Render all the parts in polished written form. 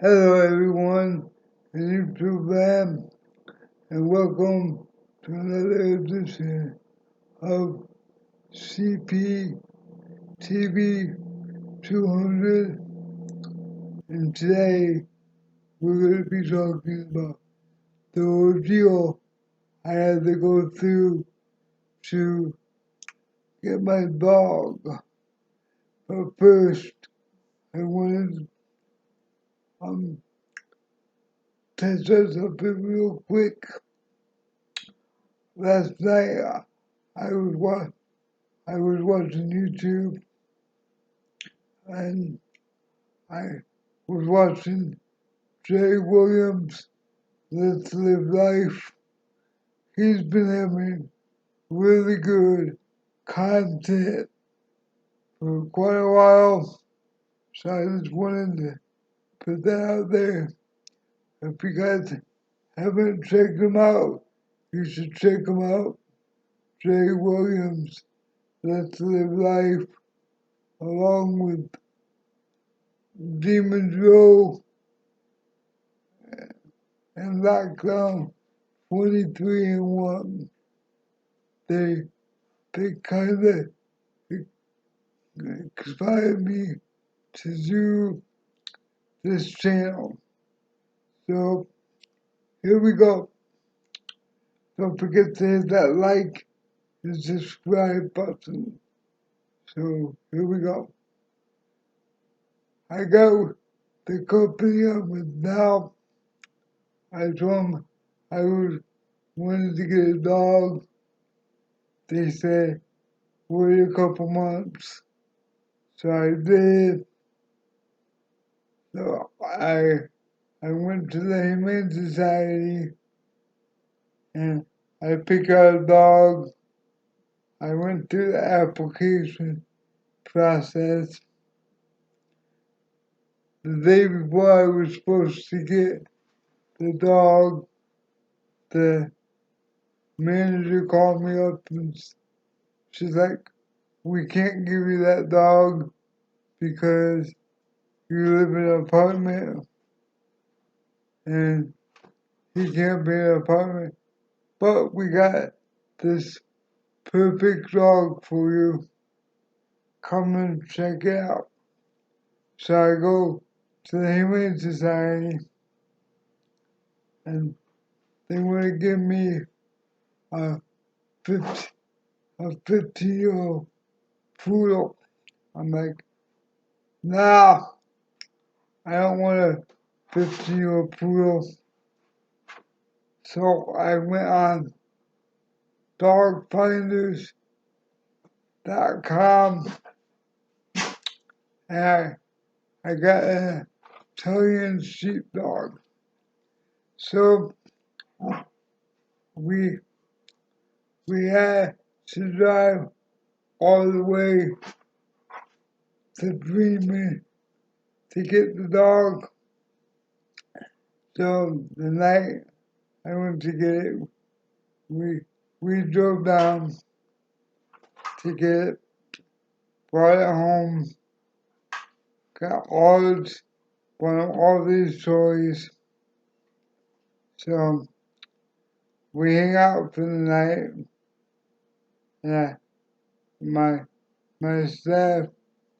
Hello everyone, this is YouTube and welcome to another edition of CP TV 200. And today we're going to be talking about the ordeal I had to go through to get my dog. But first, I wanted to touch on something real quick. Last night I was watching YouTube and I was watching Jay Williams, Let's Live Life. He's been having really good content for quite a while, so I just wanted to put that out there. If you guys haven't checked him out, you should check him out. Jay Williams, Let's Live Life, along with Demon Joe and Lockdown 23 and 1. They kind of inspired me to do this channel. So here we go. Don't forget to hit that like and subscribe button. So here we go. I got the company I'm with now. I told them I wanted to get a dog. They said, wait a couple months. So I did. So I went to the Humane Society and I picked out a dog. I went through the application process. The day before I was supposed to get the dog, the manager called me up and she's like, we can't give you that dog because you live in an apartment and he can't be in an apartment. But we got this perfect dog for you. Come and check it out. So I go to the Humane Society and they want to give me a 50-year-old poodle. I'm like, nah, I don't want a 50-year-old poodle. So I went on dogfinders.com and I got an Italian sheepdog. So we had to drive all the way to Bremen to get the dog. So the night I went to get it, we drove down to get it, brought it home, got all these toys. So we hang out for the night. And my staff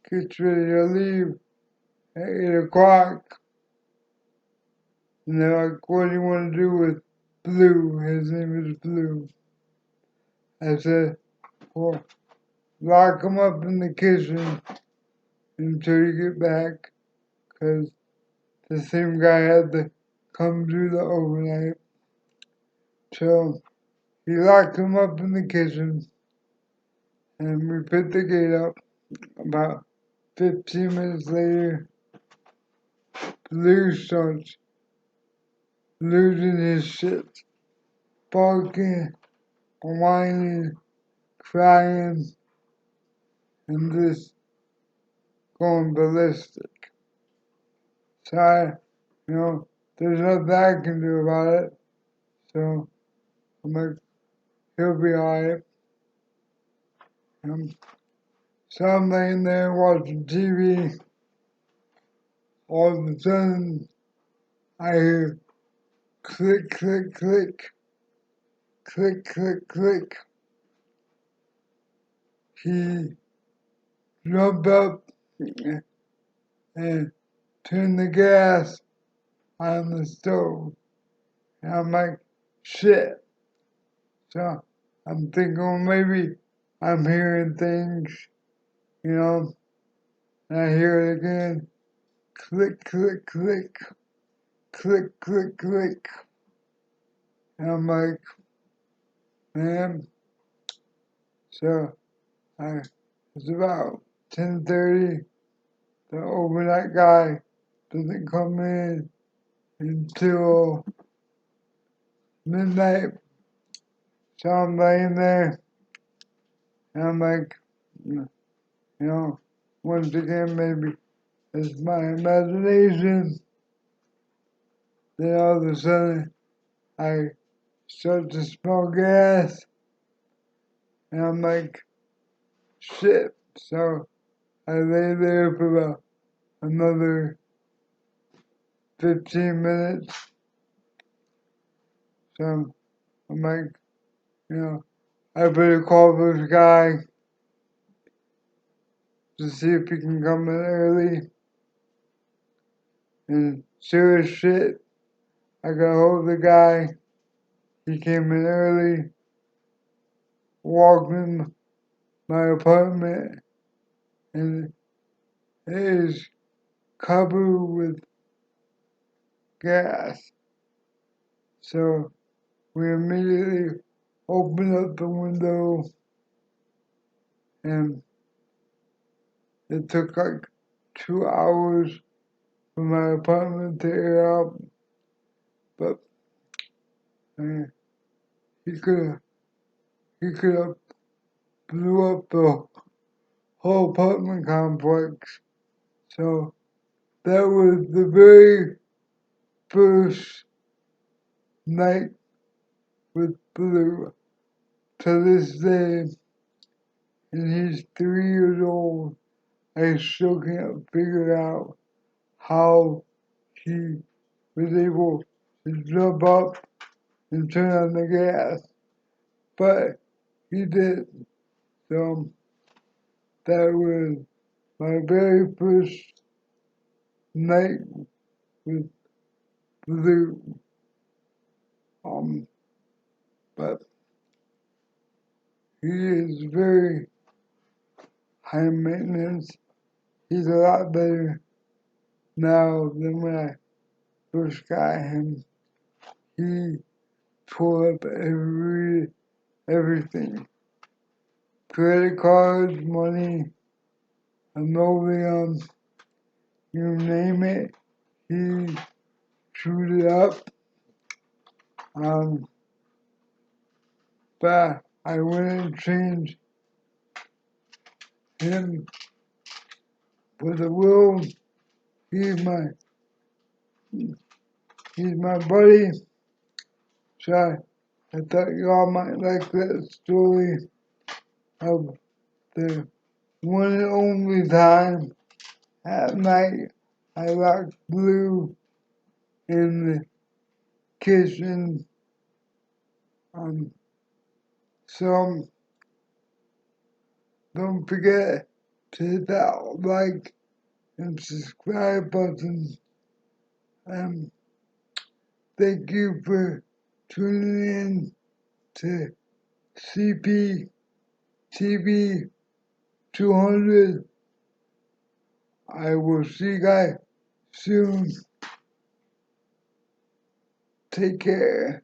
gets ready to leave at 8 o'clock. And they're like, what do you want to do with Blue? His name is Blue. I said, well, lock him up in the kitchen until you get back, because the same guy had to come do the overnight. So he locked him up in the kitchen, and we put the gate up. About 15 minutes later, Blue starts losing his shit, barking, whining, crying, and just going ballistic. So there's nothing I can do about it. So I'm like, he'll be alright. So I'm laying there watching TV. All of a sudden, I hear click, click, click, click, click, click. He jumped up and turned the gas on the stove. And I'm like, shit. So I'm thinking, well, maybe I'm hearing things, you know, and I hear it again. Click, click, click, click, click, click. And I'm like, man, so it's about 10:30. The overnight guy doesn't come in until midnight. So I'm laying there and I'm like, you know, once again, maybe it's my imagination. Then all of a sudden, I start to smell gas and I'm like, shit. So I lay there for about another 15 minutes. So I'm like, I better call this guy to see if he can come in early. And serious shit, I got hold of the guy. He came in early, walked in my apartment, and it is covered with gas. So we immediately opened up the window and it took like 2 hours for my apartment to air out. But he could have blew up the whole apartment complex. So that was the very first night with Blue. To this day, and he's 3 years old, I still can't figure out how he was able to jump up and turn on the gas. But he did. So that was my very first night with Blue. But he is very high maintenance. He's a lot better now than when I first got him. He tore up everything. Credit cards, money, linoleum, you name it, he chewed it up. But I went and changed him for the will. He's my he's my buddy. So I thought y'all might like that story of the one and only time at night I locked Blue in the kitchen. So don't forget to hit that like and subscribe button. Um, Thank you for tuning in to CP TV 200. I will see you guys soon. Take care.